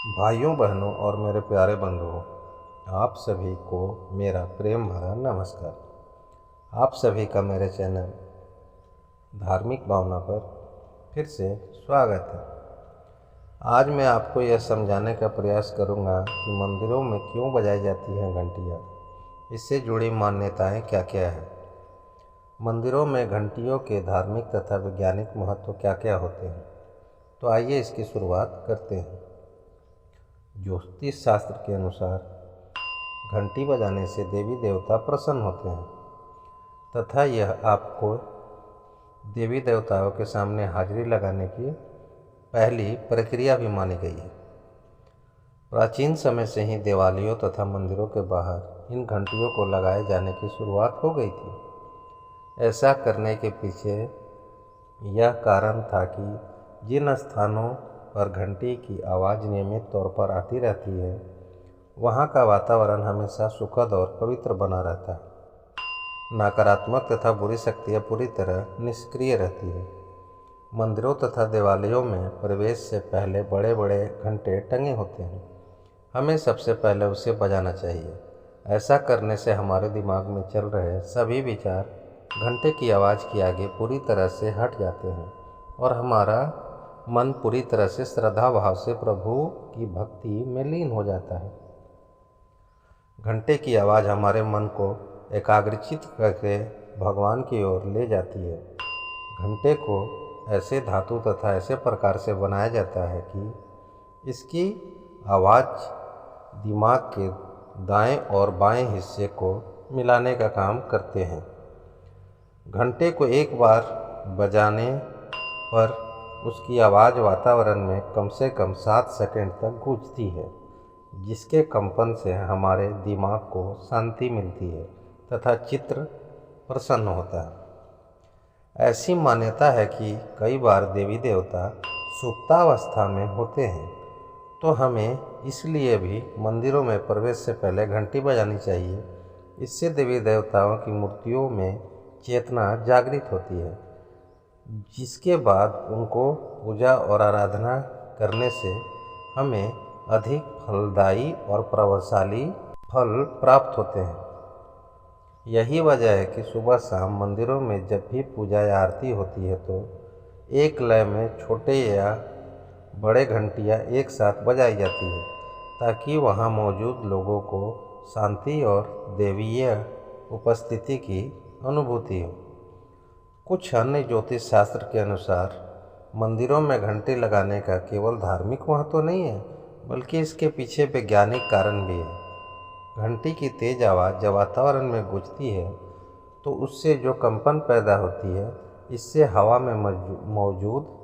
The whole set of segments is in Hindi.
भाइयों बहनों और मेरे प्यारे बंधुओं, आप सभी को मेरा प्रेम भरा नमस्कार। आप सभी का मेरे चैनल धार्मिक भावना पर फिर से स्वागत है। आज मैं आपको यह समझाने का प्रयास करूंगा कि मंदिरों में क्यों बजाई जाती हैं घंटियाँ, इससे जुड़ी मान्यताएं क्या क्या है। मंदिरों में घंटियों के धार्मिक तथा वैज्ञानिक महत्व क्या क्या होते हैं, तो आइए इसकी शुरुआत करते हैं। ज्योतिष शास्त्र के अनुसार घंटी बजाने से देवी देवता प्रसन्न होते हैं तथा यह आपको देवी देवताओं के सामने हाजिरी लगाने की पहली प्रक्रिया भी मानी गई है। प्राचीन समय से ही देवालयों तथा मंदिरों के बाहर इन घंटियों को लगाए जाने की शुरुआत हो गई थी। ऐसा करने के पीछे यह कारण था कि जिन स्थानों पर घंटी की आवाज़ नियमित तौर पर आती रहती है, वहाँ का वातावरण हमेशा सुखद और पवित्र बना रहता है। नकारात्मक तथा बुरी शक्तियाँ पूरी तरह निष्क्रिय रहती है। मंदिरों तथा देवालयों में प्रवेश से पहले बड़े बड़े घंटे टंगे होते हैं। हमें सबसे पहले उसे बजाना चाहिए। ऐसा करने से हमारे दिमाग में चल रहे सभी विचार घंटे की आवाज़ के आगे पूरी तरह से हट जाते हैं और हमारा मन पूरी तरह से श्रद्धा भाव से प्रभु की भक्ति में लीन हो जाता है। घंटे की आवाज़ हमारे मन को एकाग्रचित करके भगवान की ओर ले जाती है। घंटे को ऐसे धातु तथा ऐसे प्रकार से बनाया जाता है कि इसकी आवाज़ दिमाग के दाएं और बाएं हिस्से को मिलाने का काम करते हैं। घंटे को एक बार बजाने पर उसकी आवाज़ वातावरण में कम से कम 7 सेकंड तक गूंजती है, जिसके कंपन से हमारे दिमाग को शांति मिलती है तथा चित्त प्रसन्न होता है। ऐसी मान्यता है कि कई बार देवी देवता सुप्तावस्था में होते हैं, तो हमें इसलिए भी मंदिरों में प्रवेश से पहले घंटी बजानी चाहिए। इससे देवी देवताओं की मूर्तियों में चेतना जागृत होती है, जिसके बाद उनको पूजा और आराधना करने से हमें अधिक फलदायी और प्रभावशाली फल प्राप्त होते हैं। यही वजह है कि सुबह शाम मंदिरों में जब भी पूजा या आरती होती है तो एक लय में छोटे या बड़े घंटियाँ एक साथ बजाई जाती है, ताकि वहाँ मौजूद लोगों को शांति और देवीय उपस्थिति की अनुभूति हो। कुछ अन्य ज्योतिष शास्त्र के अनुसार मंदिरों में घंटी लगाने का केवल धार्मिक महत्व नहीं है, बल्कि इसके पीछे वैज्ञानिक कारण भी है। घंटी की तेज आवाज़ जब वातावरण में गूंजती है तो उससे जो कंपन पैदा होती है, इससे हवा में मौजूद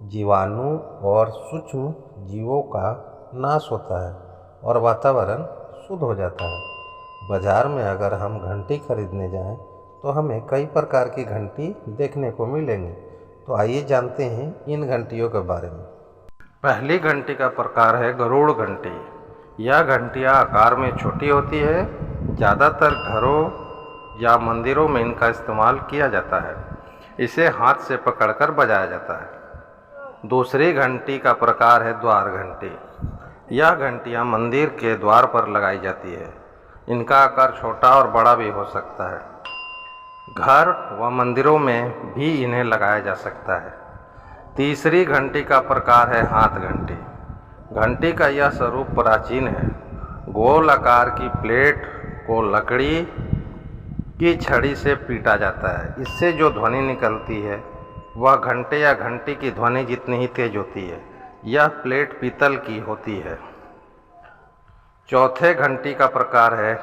जीवाणु और सूक्ष्म जीवों का नाश होता है और वातावरण शुद्ध हो जाता है। बाज़ार में अगर हम घंटी खरीदने जाएं तो हमें कई प्रकार की घंटी देखने को मिलेंगी। तो आइए जानते हैं इन घंटियों के बारे में। पहली घंटी का प्रकार है गरुड़ घंटी। यह घंटियाँ आकार में छोटी होती है। ज़्यादातर घरों या मंदिरों में इनका इस्तेमाल किया जाता है। इसे हाथ से पकड़कर बजाया जाता है। दूसरी घंटी का प्रकार है द्वार घंटी। यह घंटियाँ मंदिर के द्वार पर लगाई जाती है। इनका आकार छोटा और बड़ा भी हो सकता है। घर व मंदिरों में भी इन्हें लगाया जा सकता है। तीसरी घंटी का प्रकार है हाथ घंटी। घंटी का यह स्वरूप प्राचीन है। गोल आकार की प्लेट को लकड़ी की छड़ी से पीटा जाता है। इससे जो ध्वनि निकलती है वह घंटे या घंटी की ध्वनि जितनी ही तेज होती है। यह प्लेट पीतल की होती है। चौथे घंटी का प्रकार है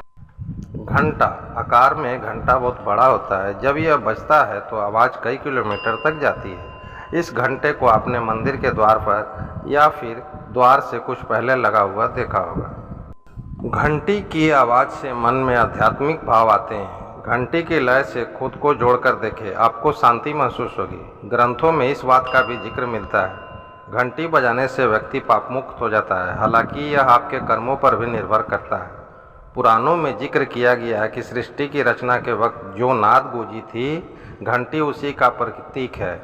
घंटा। आकार में घंटा बहुत बड़ा होता है। जब यह बजता है तो आवाज़ कई किलोमीटर तक जाती है। इस घंटे को आपने मंदिर के द्वार पर या फिर द्वार से कुछ पहले लगा हुआ देखा होगा। घंटी की आवाज़ से मन में आध्यात्मिक भाव आते हैं। घंटी की लय से खुद को जोड़कर देखें, आपको शांति महसूस होगी। ग्रंथों में इस बात का भी जिक्र मिलता है। घंटी बजाने से व्यक्ति पापमुक्त हो जाता है। हालांकि यह आपके कर्मों पर भी निर्भर करता है। पुराणों में जिक्र किया गया है कि सृष्टि की रचना के वक्त जो नाद गूंजी थी, घंटी उसी का प्रतीक है।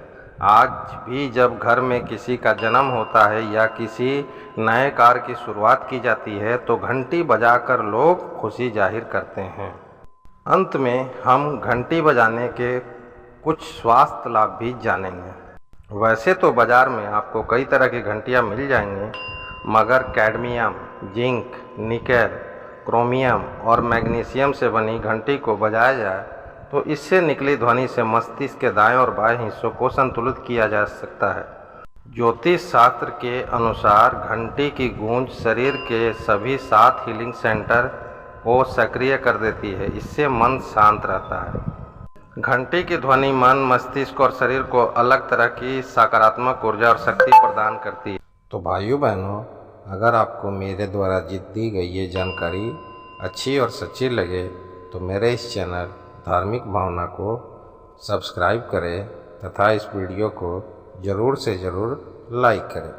आज भी जब घर में किसी का जन्म होता है या किसी नए कार्य की शुरुआत की जाती है तो घंटी बजाकर लोग खुशी जाहिर करते हैं। अंत में हम घंटी बजाने के कुछ स्वास्थ्य लाभ भी जानेंगे। वैसे तो बाज़ार में आपको कई तरह की घंटियाँ मिल जाएंगी, मगर कैडमियम, जिंक, निकेल, क्रोमियम और मैग्नीशियम से बनी घंटी को बजाया जाए तो इससे निकली ध्वनि से मस्तिष्क के दाएं और बाएं हिस्सों को संतुलित किया जा सकता है। ज्योतिष शास्त्र के अनुसार घंटी की गूंज शरीर के सभी 7 हीलिंग सेंटर को सक्रिय कर देती है। इससे मन शांत रहता है। घंटी की ध्वनि मन, मस्तिष्क और शरीर को अलग तरह की सकारात्मक ऊर्जा और शक्ति प्रदान करती है। तो भाइयों बहनों, अगर आपको मेरे द्वारा दी गई ये जानकारी अच्छी और सच्ची लगे तो मेरे इस चैनल धार्मिक भावना को सब्सक्राइब करें तथा इस वीडियो को ज़रूर से ज़रूर लाइक करें।